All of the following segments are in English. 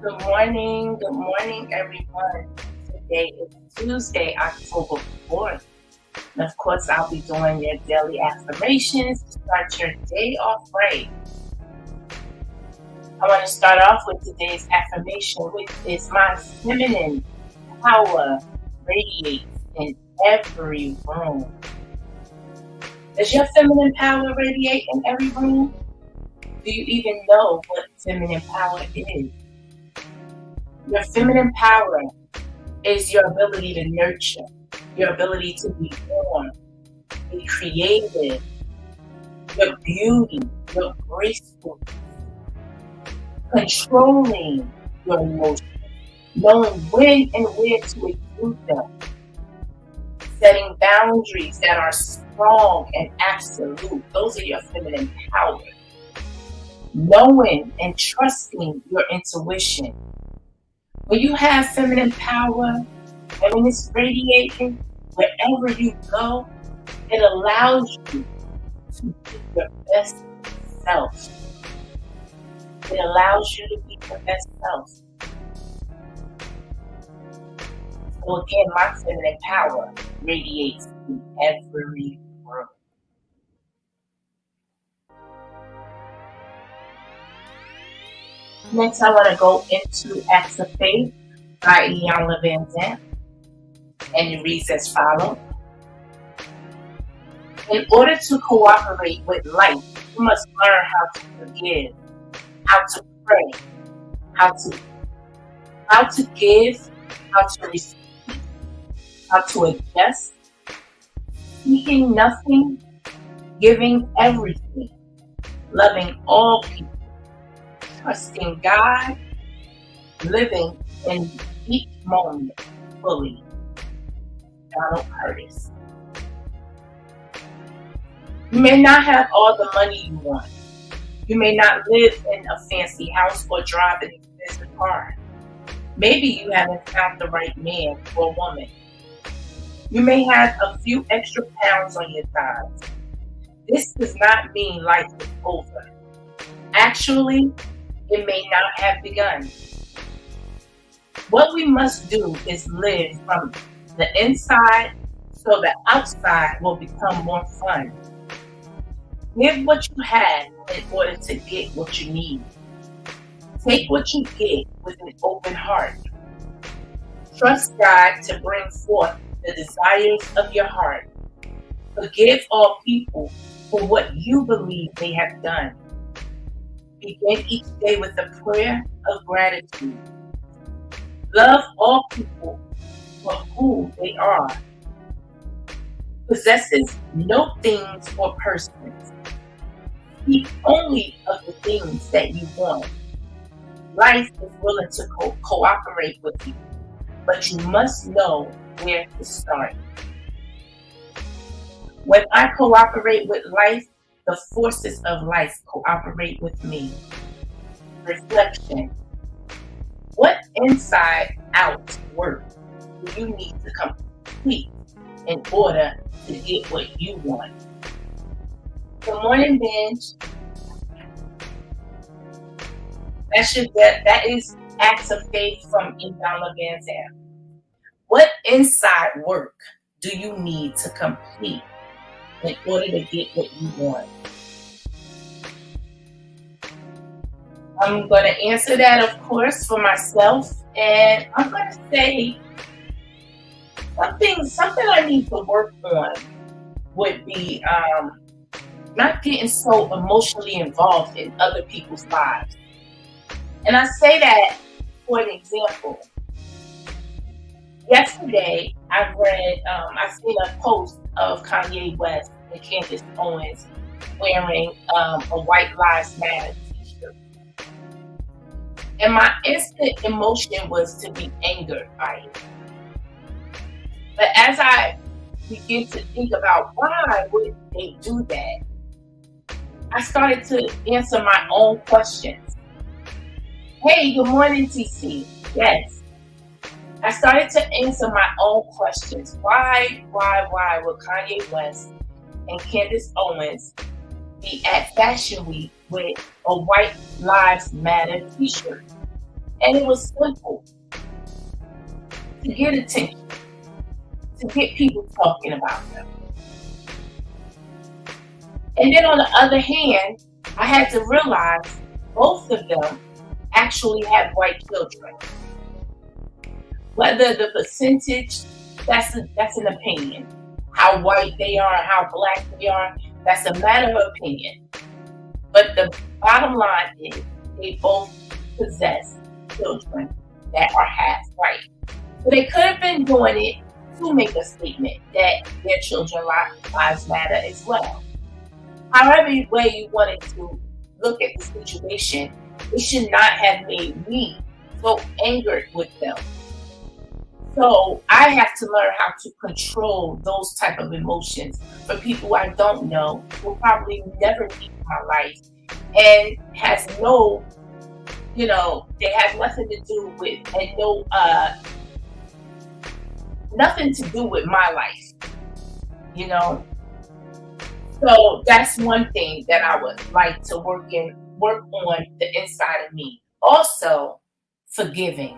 Good morning, everyone. Today is Tuesday, October 4th. And of course, I'll be doing your daily affirmations to start your day off right. I want to start off with today's affirmation, which is my feminine power radiates in every room. Does your feminine power radiate in every room? Do you even know what feminine power is? Your feminine power is your ability to nurture, your ability to be warm, be creative, your beauty, your gracefulness, controlling your emotions, knowing when and where to exude them, setting boundaries that are strong and absolute. Those are your feminine powers. Knowing and trusting your intuition. When you have feminine power, and when it's radiating, wherever you go, it allows you to be your best self. It allows you to be your best self. So again, my feminine power radiates in every room. Next, I want to go into Acts of Faith by Iyanla, Vanzant, and it reads as follows. In order to cooperate with life, you must learn how to forgive, how to pray, how to give, how to receive, how to adjust, seeking nothing, giving everything, loving all people, trusting God, living in each moment fully. Donald Curtis. You may not have all the money you want. You may not live in a fancy house or drive an expensive car. Maybe you haven't found the right man or woman. You may have a few extra pounds on your thighs. This does not mean life is over. Actually, it may not have begun. What we must do is live from the inside so the outside will become more fun. Give what you have in order to get what you need. Take what you get with an open heart. Trust God to bring forth the desires of your heart. Forgive all people for what you believe they have done. Begin each day with a prayer of gratitude. Love all people for who they are. Possesses no things or persons. Speak only of the things that you want. Life is willing to cooperate with you, but you must know where to start. When I cooperate with life, the forces of life cooperate with me. Reflection. What inside out work do you need to complete in order to get what you want? Good morning, Benj. That is Acts of Faith from Iyanla Vanzant. What inside work do you need to complete in order to get what you want? I'm going to answer that, of course, for myself. And I'm going to say something I need to work on would be not getting so emotionally involved in other people's lives. And I say that for an example. Yesterday, I seen a post of Kanye West and Candace Owens wearing a White Lives Matter t-shirt. And my instant emotion was to be angered by it. But as I begin to think about why would they do that, I started to answer my own questions. Hey, good morning, TC. Yes. I started to answer my own questions. Why would Kanye West and Candace Owens be at Fashion Week with a White Lives Matter t-shirt? And it was simple. To get attention. To get people talking about them. And then on the other hand, I had to realize both of them actually have white children. Whether the percentage, that's an opinion. How white they are, how black they are, that's a matter of opinion. But the bottom line is they both possess children that are half white. So they could have been doing it to make a statement that their children's lives matter as well. However way you wanted to look at the situation, it should not have made me so angered with them. So I have to learn how to control those type of emotions for people I don't know, who probably never meet in my life, and has no, they have nothing to do with, and nothing to do with my life, So that's one thing that I would like to work on the inside of me. Also, forgiving.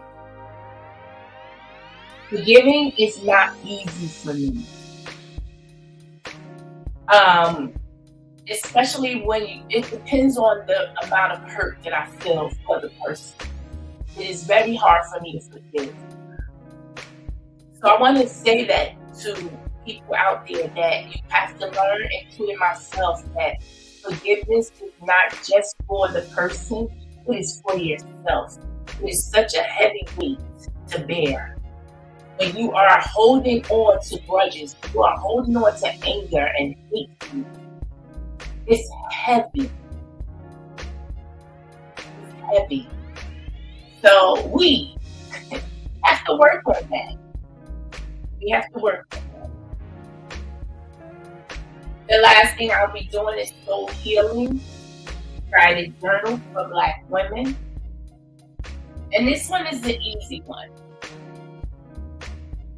Forgiving is not easy for me. Especially when it depends on the amount of hurt that I feel for the person. It is very hard for me to forgive. So I want to say that to people out there, that you have to learn, including myself, that forgiveness is not just for the person, it is for yourself. It is such a heavy weight to bear. When you are holding on to grudges, you are holding on to anger and hate, it's heavy. It's heavy. So we have to work on that. We have to work on that. The last thing I'll be doing is soul healing. Guided journal for Black women. And this one is the easy one.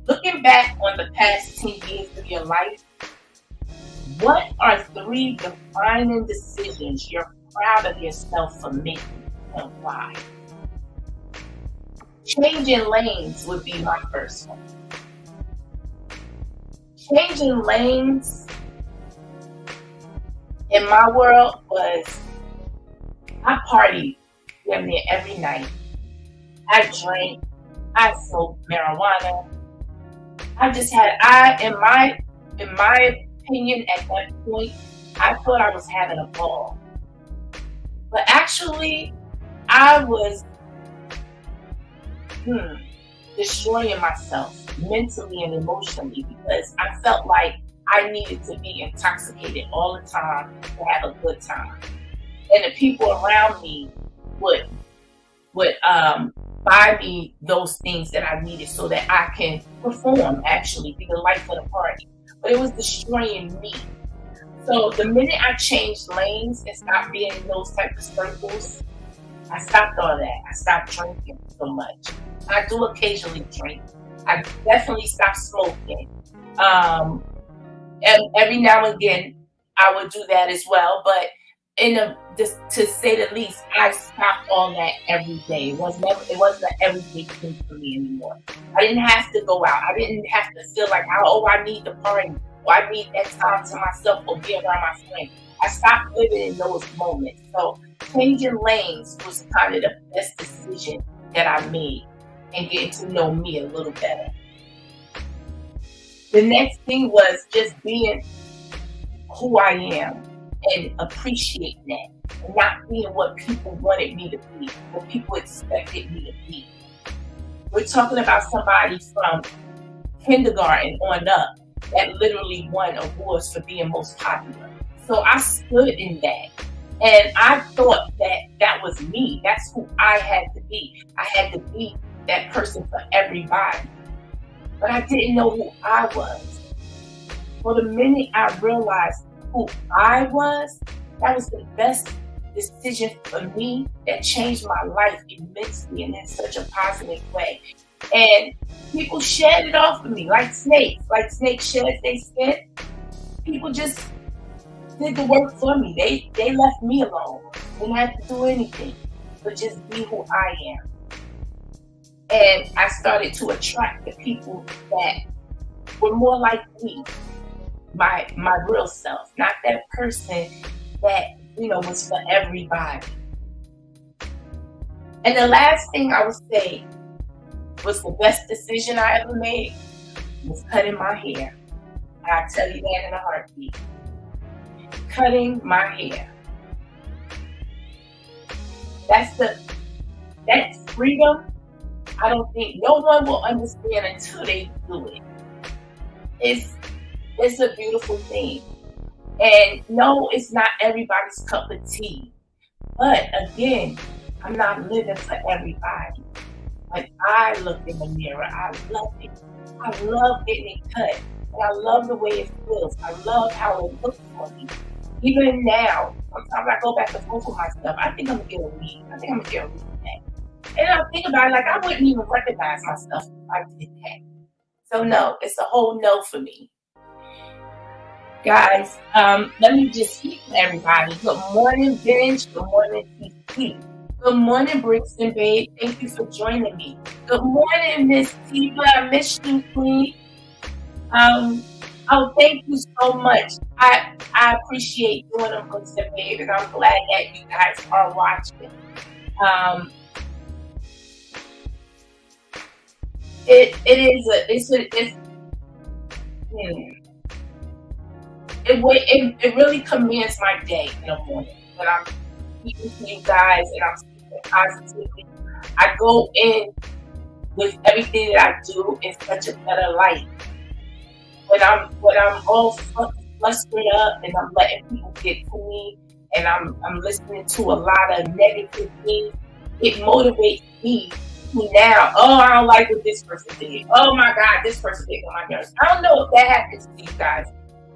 Looking back on the past 10 years of your life, what are 3 defining decisions you're proud of yourself for making, and why? Changing lanes would be my first one. Changing lanes in my world was, I partied damn near every night. I drank, I smoked marijuana. In my opinion, at that point, I thought I was having a ball. But actually, I was destroying myself mentally and emotionally, because I felt like I needed to be intoxicated all the time to have a good time. And the people around me would buy me those things that I needed so that I can perform, actually be the life of the party. But it was destroying me. So the minute I changed lanes and stopped being in those type of circles, I stopped all that. I stopped drinking so much. I do occasionally drink. I definitely stopped smoking. And every now and again, I would do that as well. But to say the least, I stopped all that every day. It wasn't an everyday thing for me anymore. I didn't have to go out. I didn't have to feel like, I need to party, or I need that time to myself, or be around my friends. I stopped living in those moments. So changing lanes was kind of the best decision that I made, and getting to know me a little better. The next thing was just being who I am and appreciating that, and not being what people wanted me to be, what people expected me to be. We're talking about somebody from kindergarten on up that literally won awards for being most popular. So I stood in that. And I thought that that was me. That's who I had to be. I had to be that person for everybody. But I didn't know who I was. For the minute I realized who I was, that was the best decision for me that changed my life immensely and in such a positive way. And people shed it off of me like snakes. Like snakes shed their skin. People just did the work for me. They left me alone. Didn't have to do anything but just be who I am. And I started to attract the people that were more like me, my real self, not that person that, was for everybody. And the last thing I would say was the best decision I ever made was cutting my hair. I'll tell you that in a heartbeat. Cutting my hair. That's freedom. I don't think no one will understand until they do it. It's a beautiful thing. And no, it's not everybody's cup of tea. But again, I'm not living for everybody. When I look in the mirror, I love it. I love getting it cut. And I love the way it feels. I love how it looks for me. Even now, sometimes I go back and forth with myself. I think I'm gonna get a weed. I think I'm gonna get a weed today. And I think about it like I wouldn't even recognize myself if I did that. So no, it's a whole no for me. Guys, let me just speak to everybody. Good morning, Vince. Good morning, TC. Good morning, Brixton, babe. Thank you for joining me. Good morning, Miss Tiva. I missed you, Queen. Oh, thank you so much. I appreciate doing them, Brixton, babe, and I'm glad that you guys are watching. It really commands my day in the morning when I'm speaking to you guys and I'm speaking positively. I go in with everything that I do in such a better light. When I'm all flustered up and I'm letting people get to me and I'm listening to a lot of negative things, it motivates me to now, I don't like what this person did. Oh my God, this person did on my nerves. I don't know if that happens to you guys,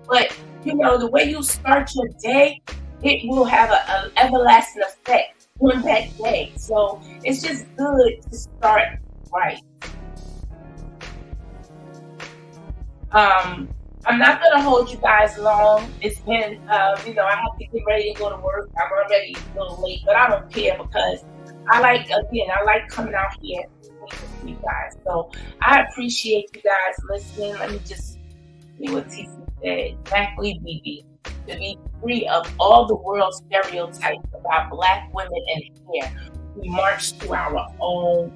but the way you start your day, it will have an everlasting effect on that day. So it's just good to start right. I'm not going to hold you guys long. It's been, I have to get ready to go to work. I'm already a little late, but I don't care because I like coming out here and speaking to you guys. So I appreciate you guys listening. Let me just see what TC said. Exactly, BB. To be free of all the world's stereotypes about Black women and hair, we march to our own.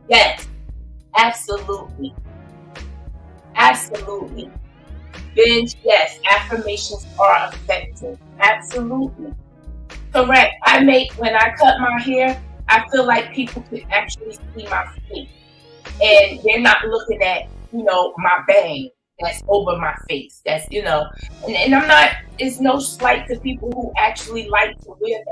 Yes, absolutely. Absolutely. Binge, yes, affirmations are effective. Absolutely. Correct. When I cut my hair, I feel like people could actually see my face. And they're not looking at, my bang that's over my face. That's, and I'm not, it's no slight to people who actually like to wear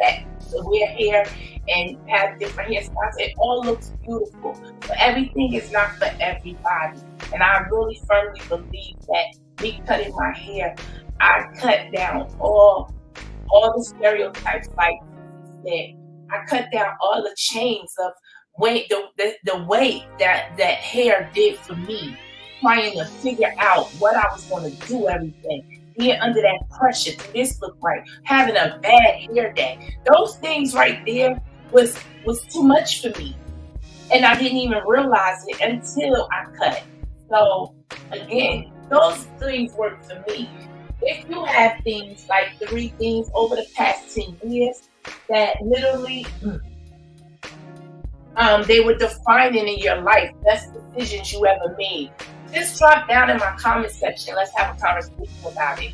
hair and have different hairstyles. It all looks beautiful. But everything is not for everybody. And I really firmly believe that me cutting my hair, I cut down all the stereotypes, like you said. I cut down all the chains of weight, the weight that hair did for me, trying to figure out what I was going to do every day, being under that pressure. Did this look right? Having a bad hair day. Those things right there was too much for me. And I didn't even realize it until I cut. So again, those things work for me. If you have things like 3 things over the past 10 years that literally they were defining in your life, best decisions you ever made, just drop down in my comment section. Let's have a conversation about it.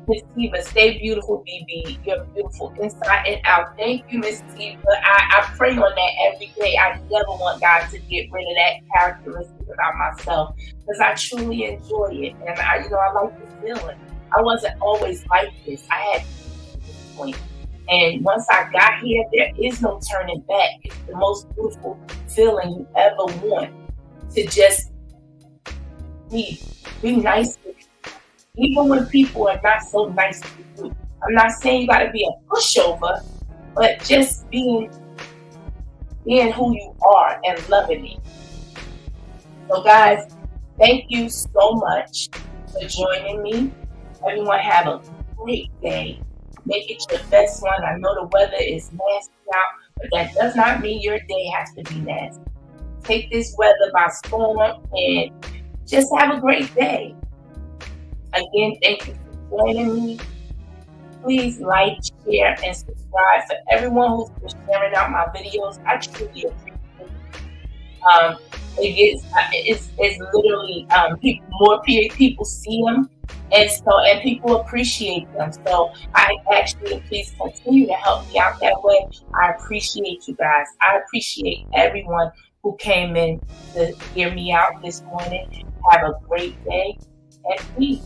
Miss Tiva, stay beautiful, BB. You're beautiful inside and out. Thank you, Miss Tiva. I pray on that every day. I never want God to get rid of that characteristic about myself because I truly enjoy it. And I like the feeling. I wasn't always like this. I had this point. And once I got here, there is no turning back. It's the most beautiful feeling you ever want to just be nice with you. Even when people are not so nice to you. I'm not saying you gotta be a pushover, but just being who you are and loving it. So guys, thank you so much for joining me. Everyone have a great day. Make it your best one. I know the weather is nasty out, but that does not mean your day has to be nasty. Take this weather by storm and just have a great day. Again, thank you for joining me. Please like, share, and subscribe. For everyone who's been sharing out my videos, I truly appreciate it. It's literally more people see them, and people appreciate them. So I actually please continue to help me out that way. I appreciate you guys. I appreciate everyone who came in to hear me out this morning. Have a great day and peace.